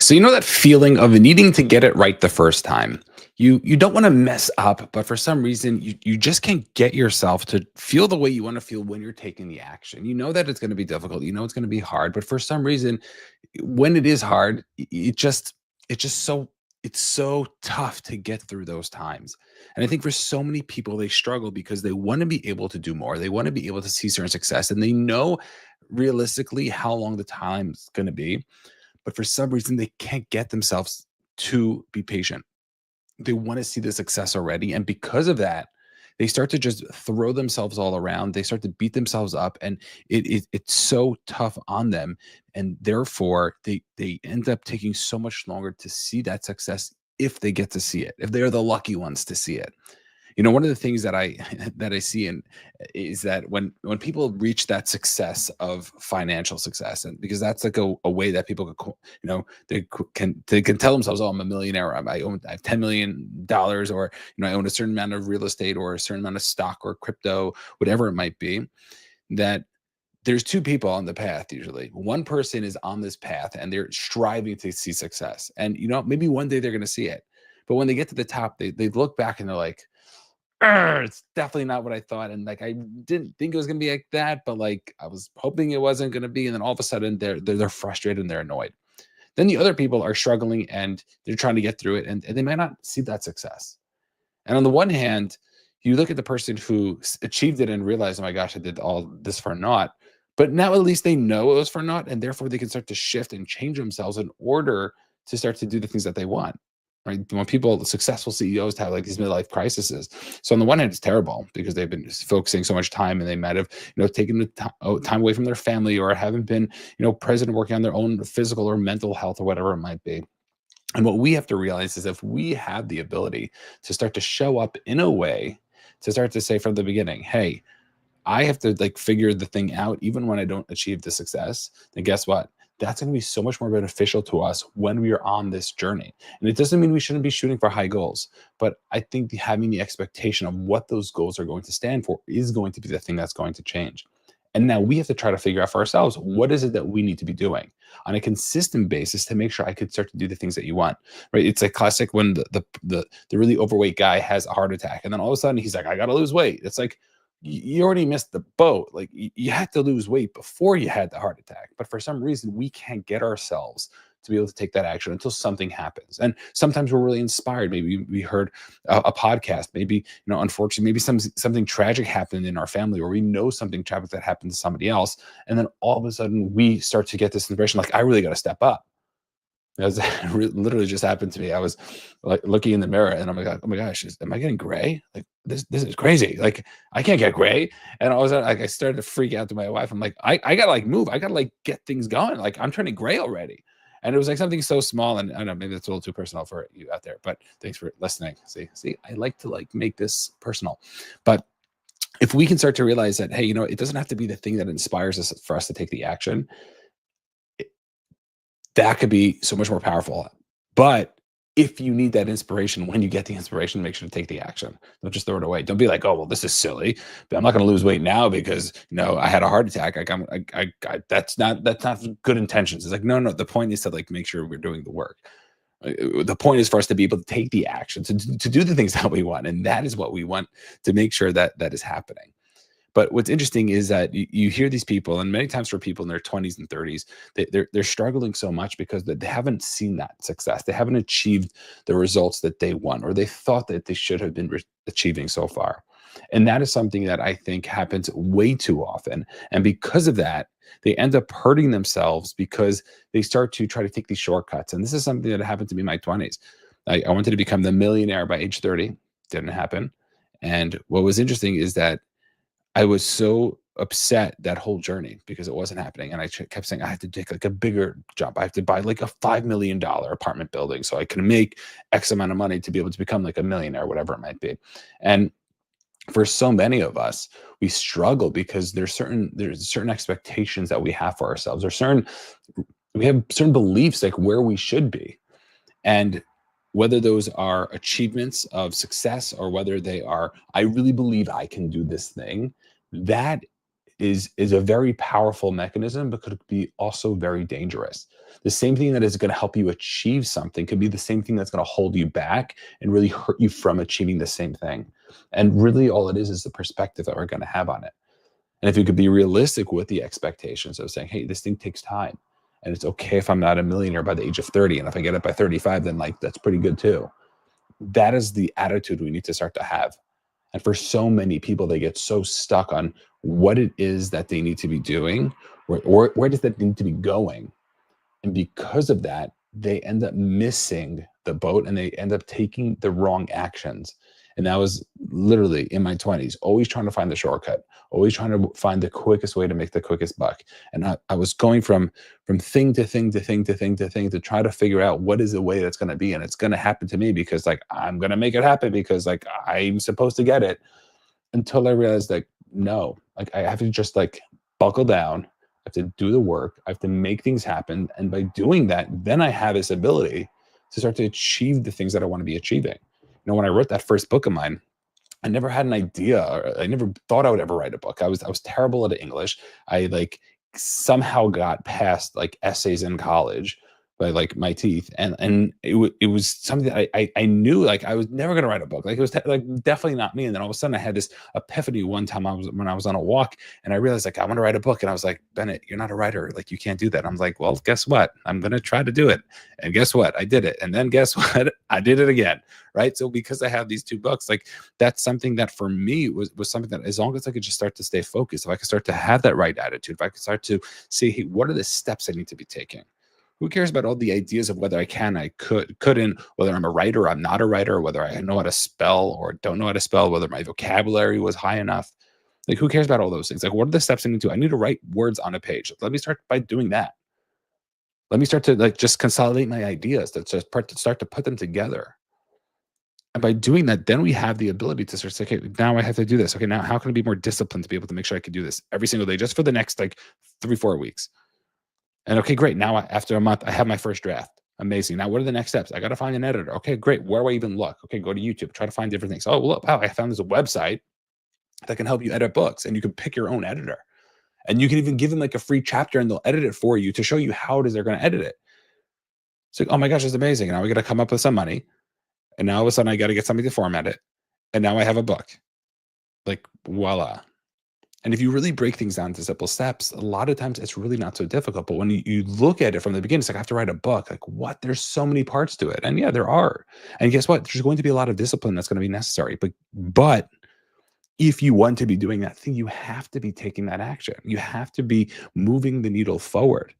So you know that feeling of needing to get it right the first time. You don't want to mess up, but for some reason you just can't get yourself to feel the way you want to feel when you're taking the action. You know that it's going to be difficult. You know it's going to be hard, but for some reason when it is hard, it just it's so tough to get through those times. And I think for so many people they struggle because they want to be able to do more. They want to be able to see certain success and they know realistically how long the time's going to be, but for some reason they can't get themselves to be patient. They want to see the success already, and because of that they start to just throw themselves all around. They start to beat themselves up, and it's so tough on them, and therefore they end up taking so much longer to see that success, if they get to see it, if they're the lucky ones to see it. One of the things that I that I see in is that when people reach that success of financial success, and because that's like a way that people can, they can tell themselves, oh, I'm a millionaire, I have $10 million, or I own a certain amount of real estate or a certain amount of stock or crypto, whatever it might be. That there's two people on the path. Usually one person is on this path and they're striving to see success, and maybe one day they're going to see it, but when they get to the top, they look back and they're like, it's definitely not what I thought. And like, I didn't think it was gonna be like that, but like I was hoping it wasn't gonna be. And then all of a sudden they're frustrated and they're annoyed. Then the other people are struggling and they're trying to get through it, and they might not see that success. And on the one hand, you look at the person who achieved it and realized, oh my gosh, I did all this for naught. But now at least they know it was for naught, and therefore they can start to shift and change themselves in order to start to do the things that they want. Right? When people, successful CEOs, have like these midlife crises. So on the one hand, it's terrible because they've been focusing so much time, and they might have, taken the time away from their family, or haven't been, present working on their own physical or mental health or whatever it might be. And what we have to realize is if we have the ability to start to show up in a way to start to say from the beginning, hey, I have to like figure the thing out even when I don't achieve the success, then guess what? That's going to be so much more beneficial to us when we are on this journey. And it doesn't mean we shouldn't be shooting for high goals, but I think having the expectation of what those goals are going to stand for is going to be the thing that's going to change. And now we have to try to figure out for ourselves, what is it that we need to be doing on a consistent basis to make sure I could start to do the things that you want, right? It's like classic when the really overweight guy has a heart attack, and then all of a sudden he's like, I got to lose weight. It's like, you already missed the boat. Like you had to lose weight before you had the heart attack. But for some reason, we can't get ourselves to be able to take that action until something happens. And sometimes we're really inspired. Maybe we heard a podcast. Maybe, unfortunately, maybe something tragic happened in our family, or we know something tragic that happened to somebody else. And then all of a sudden we start to get this impression like, I really got to step up. As literally just happened to me. I was like looking in the mirror and I'm like, oh my gosh, am I getting gray? Like this is crazy. Like I can't get gray. And all of a sudden, like I started to freak out to my wife. I'm like, I gotta like move. I gotta like get things going. Like I'm turning gray already. And it was like something so small. And I don't know, maybe that's a little too personal for you out there, but thanks for listening. See, I like to like make this personal. But if we can start to realize that, hey, it doesn't have to be the thing that inspires us for us to take the action, that could be so much more powerful. But if you need that inspiration, when you get the inspiration, make sure to take the action. Don't just throw it away. Don't be like, oh, well, this is silly, but I'm not going to lose weight now because I had a heart attack. Like that's not good intentions. It's like, no. The point is to like make sure we're doing the work. The point is for us to be able to take the action to do the things that we want, and that is what we want to make sure that that is happening. But what's interesting is that you hear these people, and many times for people in their 20s and 30s, they're struggling so much because they haven't seen that success. They haven't achieved the results that they want, or they thought that they should have been achieving so far. And that is something that I think happens way too often. And because of that, they end up hurting themselves because they start to try to take these shortcuts. And this is something that happened to me in my 20s. I wanted to become the millionaire by age 30. Didn't happen. And what was interesting is that I was so upset that whole journey because it wasn't happening. And I kept saying, I have to take like a bigger jump. I have to buy like a $5 million apartment building so I can make X amount of money to be able to become like a millionaire, whatever it might be. And for so many of us, we struggle because there's certain expectations that we have for ourselves. We have certain beliefs like where we should be. And whether those are achievements of success or whether they are, I really believe I can do this thing, that is a very powerful mechanism, but could be also very dangerous. The same thing that is going to help you achieve something could be the same thing that's going to hold you back and really hurt you from achieving the same thing. And really, all it is the perspective that we're going to have on it. And if you could be realistic with the expectations of saying, hey, this thing takes time. And it's okay if I'm not a millionaire by the age of 30. And if I get it by 35, then like that's pretty good too. That is the attitude we need to start to have. And for so many people, they get so stuck on what it is that they need to be doing, or where does that need to be going. And because of that, they end up missing the boat and they end up taking the wrong actions. And that was literally in my 20s, always trying to find the shortcut, always trying to find the quickest way to make the quickest buck. And I was going from thing to thing to thing to thing to thing to try to figure out what is the way that's going to be. And it's going to happen to me because like I'm going to make it happen because like I'm supposed to get it, until I realized like, no, like I have to just like buckle down. I have to do the work. I have to make things happen. And by doing that, then I have this ability to start to achieve the things that I want to be achieving. When I wrote that first book of mine, I never had an idea, or I never thought I would ever write a book. I was terrible at English. I like somehow got past like essays in college by like my teeth, and it was something that I knew like I was never gonna write a book. Like it was like definitely not me. And then all of a sudden I had this epiphany one time when I was on a walk, and I realized like I want to write a book, and I was like, Bennett, you're not a writer. Like you can't do that. I'm like, well, guess what? I'm gonna try to do it, and guess what? I did it, and then guess what? I did it again. Right. So because I have these two books, like that's something that for me was something that as long as I could just start to stay focused, if I could start to have that right attitude, if I could start to see, hey, what are the steps I need to be taking? Who cares about all the ideas of whether I can, I couldn't, whether I'm a writer, I'm not a writer, whether I know how to spell or don't know how to spell, whether my vocabulary was high enough. Like, who cares about all those things? Like, what are the steps I need to do? I need to write words on a page. Let me start by doing that. Let me start to like just consolidate my ideas, to just start to put them together. And by doing that, then we have the ability to start to say, okay, now I have to do this. Okay, now how can I be more disciplined to be able to make sure I can do this every single day, just for the next like 3-4 weeks? And okay, great. Now after a month, I have my first draft. Amazing. Now what are the next steps? I got to find an editor. Okay, great. Where do I even look? Okay, go to YouTube, try to find different things. Oh, look, wow, I found this website that can help you edit books, and you can pick your own editor. And you can even give them like a free chapter and they'll edit it for you to show you how it is they're going to edit it. It's like, oh my gosh, it's amazing. Now we got to come up with some money. And now all of a sudden I got to get somebody to format it. And now I have a book. Like, voila. And if you really break things down to simple steps, a lot of times it's really not so difficult. But when you look at it from the beginning, it's like, I have to write a book. Like, what? There's so many parts to it. And yeah, there are. And guess what? There's going to be a lot of discipline that's going to be necessary. But if you want to be doing that thing, you have to be taking that action. You have to be moving the needle forward.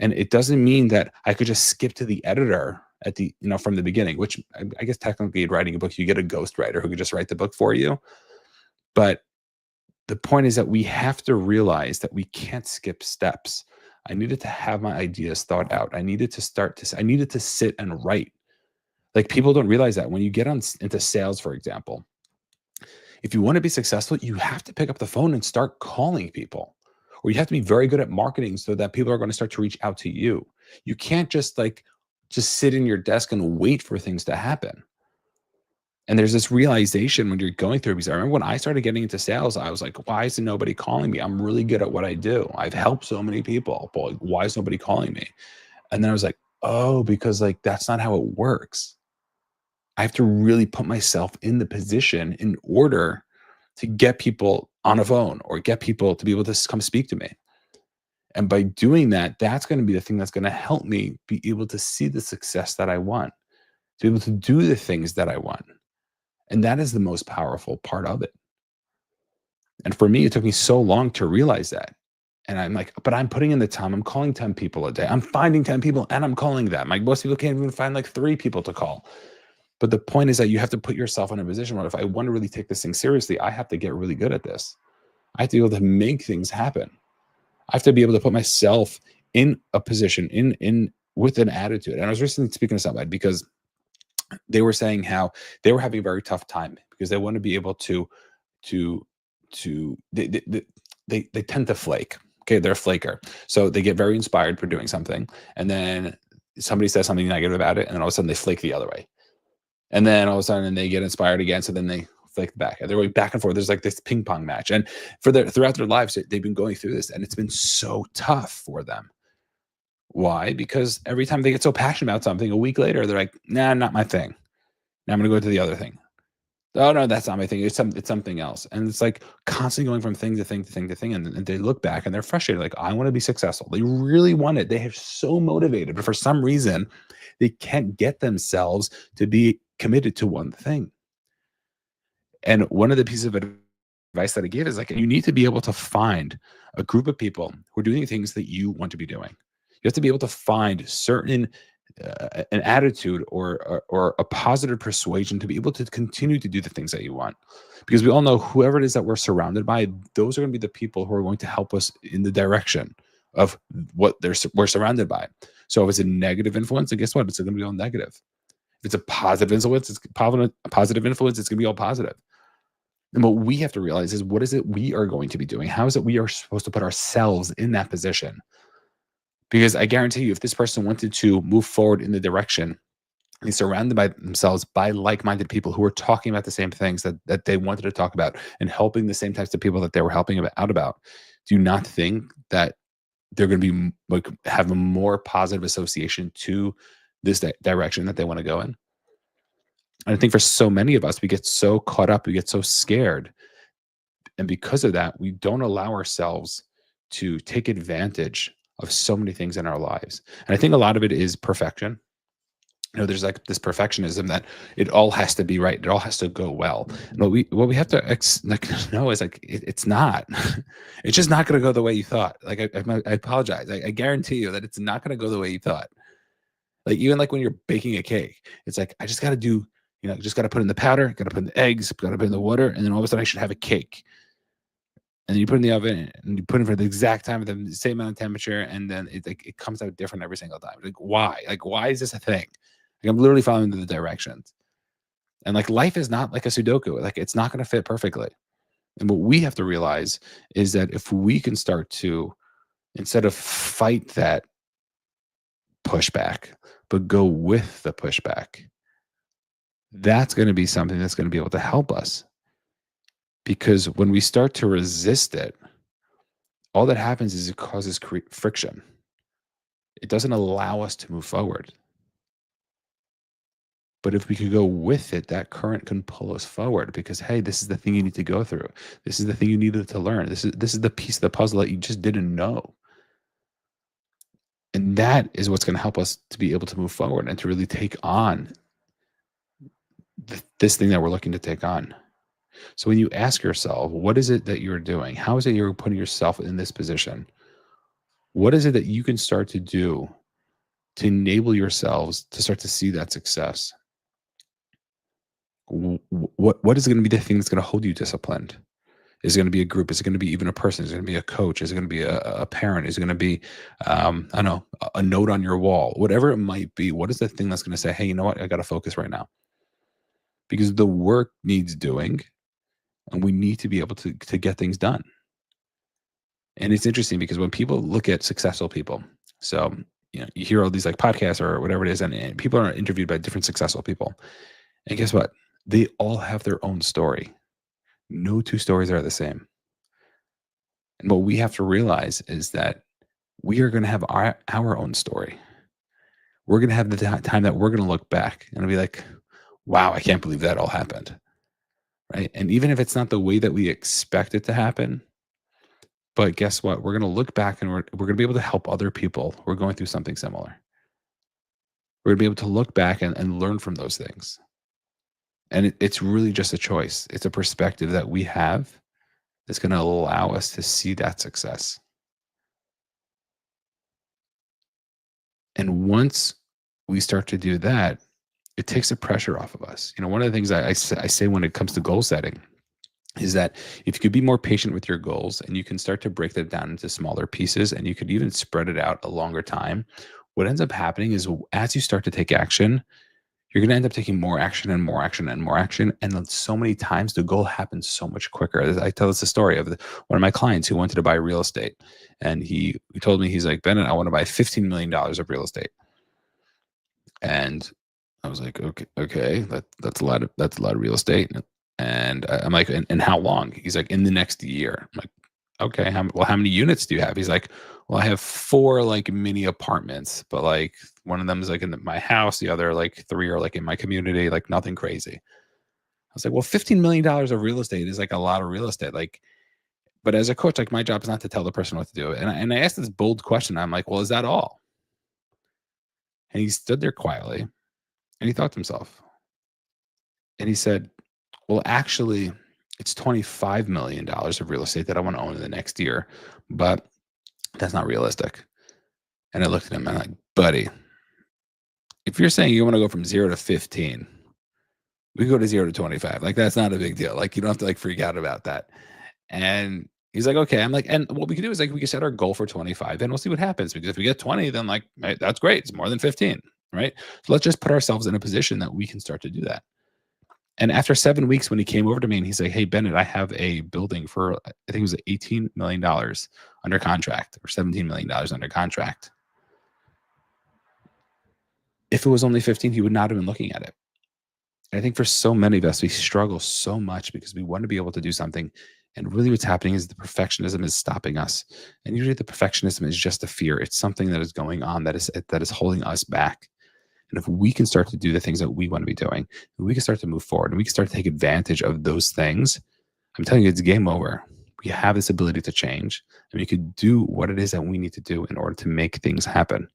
And it doesn't mean that I could just skip to the editor at the, from the beginning, which I guess technically in writing a book, you get a ghostwriter who could just write the book for you. But the point is that we have to realize that we can't skip steps. I needed to have my ideas thought out. I needed to sit and write. Like, people don't realize that when you get into sales, for example, if you want to be successful, you have to pick up the phone and start calling people, or you have to be very good at marketing so that people are going to start to reach out to you. You can't just sit in your desk and wait for things to happen. And there's this realization when you're going through, because I remember when I started getting into sales, I was like, why isn't nobody calling me? I'm really good at what I do. I've helped so many people, but like, why is nobody calling me? And then I was like, oh, because like, that's not how it works. I have to really put myself in the position in order to get people on a phone or get people to be able to come speak to me. And by doing that, that's going to be the thing that's going to help me be able to see the success that I want, to be able to do the things that I want. And that is the most powerful part of it. And for me, it took me so long to realize that. And I'm like, but I'm putting in the time. I'm calling 10 people a day. I'm finding 10 people and I'm calling them. Like, most people can't even find like 3 people to call. But the point is that you have to put yourself in a position where if I want to really take this thing seriously, I have to get really good at this. I have to be able to make things happen. I have to be able to put myself in a position in with an attitude. And I was recently speaking to somebody because they were saying how they were having a very tough time because they want to be able to they tend to flake. Okay, they're a flaker. So they get very inspired for doing something, and then somebody says something negative about it, and then all of a sudden they flake the other way. And then all of a sudden they get inspired again. So then they flake back. And they're going back and forth. There's like this ping pong match. And throughout their lives, they've been going through this, and it's been so tough for them. Why? Because every time they get so passionate about something, a week later, they're like, nah, not my thing. Now I'm going to go to the other thing. Oh no, that's not my thing. It's something else. And it's like constantly going from thing to thing to thing to thing. And they look back and they're frustrated. Like, I want to be successful. They really want it. They are so motivated, but for some reason, they can't get themselves to be committed to one thing. And one of the pieces of advice that I give is like, you need to be able to find a group of people who are doing things that you want to be doing. You have to be able to find certain an attitude or a positive persuasion to be able to continue to do the things that you want, because we all know whoever it is that we're surrounded by, those are going to be the people who are going to help us in the direction of what we're surrounded by. So if it's a negative influence, then guess what? It's going to be all negative. If it's a positive influence, positive influence, it's going to be all positive. And what we have to realize is, what is it we are going to be doing? How is it we are supposed to put ourselves in that position? Because I guarantee you, if this person wanted to move forward in the direction, he's surrounded by themselves by like-minded people who are talking about the same things that they wanted to talk about and helping the same types of people that they were helping out about. Do you not think that they're going to be like have a more positive association to this direction that they want to go in? And I think for so many of us, we get so caught up, we get so scared, and because of that, we don't allow ourselves to take advantage of so many things in our lives. And I think a lot of it is perfection. There's like this perfectionism that it all has to be right. It all has to go well. And what we have to like know is like it's not. It's just not going to go the way you thought. Like I apologize. I guarantee you that it's not going to go the way you thought. Like even like when you're baking a cake, it's like I just got to do. Just got to put in the powder, got to put in the eggs, got to put in the water, and then all of a sudden I should have a cake. And then you put it in the oven and you put it for the exact time, the same amount of temperature, and then it comes out different every single time. Like why? Like why is this a thing? Like I'm literally following the directions. And like life is not like a Sudoku. Like it's not going to fit perfectly. And what we have to realize is that if we can start to, instead of fight that pushback, but go with the pushback, that's going to be something that's going to be able to help us. Because when we start to resist it, all that happens is it causes friction. It doesn't allow us to move forward. But if we could go with it, that current can pull us forward because, hey, this is the thing you need to go through. This is the thing you needed to learn. This is the piece of the puzzle that you just didn't know. And that is what's going to help us to be able to move forward and to really take on this thing that we're looking to take on. So when you ask yourself, what is it that you're doing? How is it you're putting yourself in this position? What is it that you can start to do to enable yourselves to start to see that success? What is going to be the thing that's going to hold you disciplined? Is it going to be a group? Is it going to be even a person? Is it going to be a coach? Is it going to be a parent? Is it going to be, I don't know, a note on your wall? Whatever it might be, what is the thing that's going to say, hey, you know what? I got to focus right now. Because the work needs doing and we need to be able to get things done. And it's interesting because when people look at successful people, so you hear all these like podcasts or whatever it is, and people are interviewed by different successful people. And guess what? They all have their own story. No two stories are the same. And what we have to realize is that we are going to have our own story. We're going to have the time that we're going to look back and be like, wow, I can't believe that all happened. Right. And even if it's not the way that we expect it to happen, but guess what? We're going to look back and we're going to be able to help other people who are going through something similar. We're going to be able to look back and learn from those things. And it's really just a choice. It's a perspective that we have that's going to allow us to see that success. And once we start to do that, it takes the pressure off of us. One of the things I say when it comes to goal setting is that if you could be more patient with your goals and you can start to break them down into smaller pieces and you could even spread it out a longer time, what ends up happening is as you start to take action, you're going to end up taking more action and more action and more action. And then so many times the goal happens so much quicker. I tell this a story of one of my clients who wanted to buy real estate. And he told me, he's like, Bennett, I want to buy $15 million of real estate. And I was like, okay, that's a lot of real estate. And I'm like, and how long? He's like, in the next year. I'm like, Okay, how many units do you have? He's like, well, I have 4 like mini apartments, but like one of them is like in my house, the other like 3 are like in my community, like nothing crazy. I was like, well, $15 million of real estate is like a lot of real estate. Like, but as a coach, like my job is not to tell the person what to do. And I asked this bold question. I'm like, well, is that all? And he stood there quietly and he thought to himself and he said, well, actually, it's $25 million of real estate that I want to own in the next year, but that's not realistic. And I looked at him and I'm like, buddy, if you're saying you want to go from 0 to 15, we go to 0 to 25. Like, that's not a big deal. Like, you don't have to like freak out about that. And he's like, okay. I'm like, and what we can do is like, we can set our goal for 25 and we'll see what happens. Because if we get 20, then like, right, that's great. It's more than 15. Right. So let's just put ourselves in a position that we can start to do that. And after 7 weeks, when he came over to me and he's like, hey, Bennett, I have a building for, I think it was $18 million under contract or $17 million under contract. If it was only 15, he would not have been looking at it. And I think for so many of us, we struggle so much because we want to be able to do something. And really what's happening is the perfectionism is stopping us. And usually the perfectionism is just a fear. It's something that is going on that is holding us back. And if we can start to do the things that we want to be doing, we can start to move forward and we can start to take advantage of those things. I'm telling you, it's game over. We have this ability to change and we could do what it is that we need to do in order to make things happen.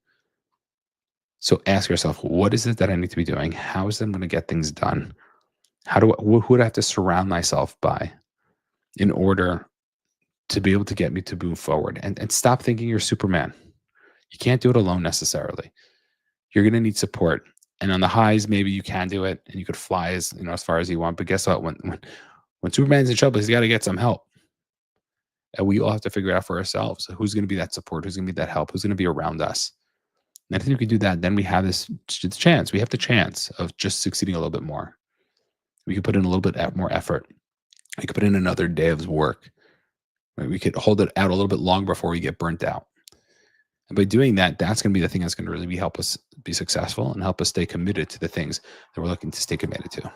So ask yourself, what is it that I need to be doing? How is it I'm going to get things done? Who do I have to surround myself by in order to be able to get me to move forward? And stop thinking you're Superman. You can't do it alone necessarily. You're going to need support. And on the highs, maybe you can do it and you could fly as far as you want. But guess what? When Superman's in trouble, he's got to get some help. And we all have to figure out for ourselves who's going to be that support, who's going to be that help, who's going to be around us. And I think we can do that. Then we have this chance. We have the chance of just succeeding a little bit more. We could put in a little bit more effort. We could put in another day of work. Right? We could hold it out a little bit longer before we get burnt out. And by doing that, that's going to be the thing that's going to really help us be successful and help us stay committed to the things that we're looking to stay committed to.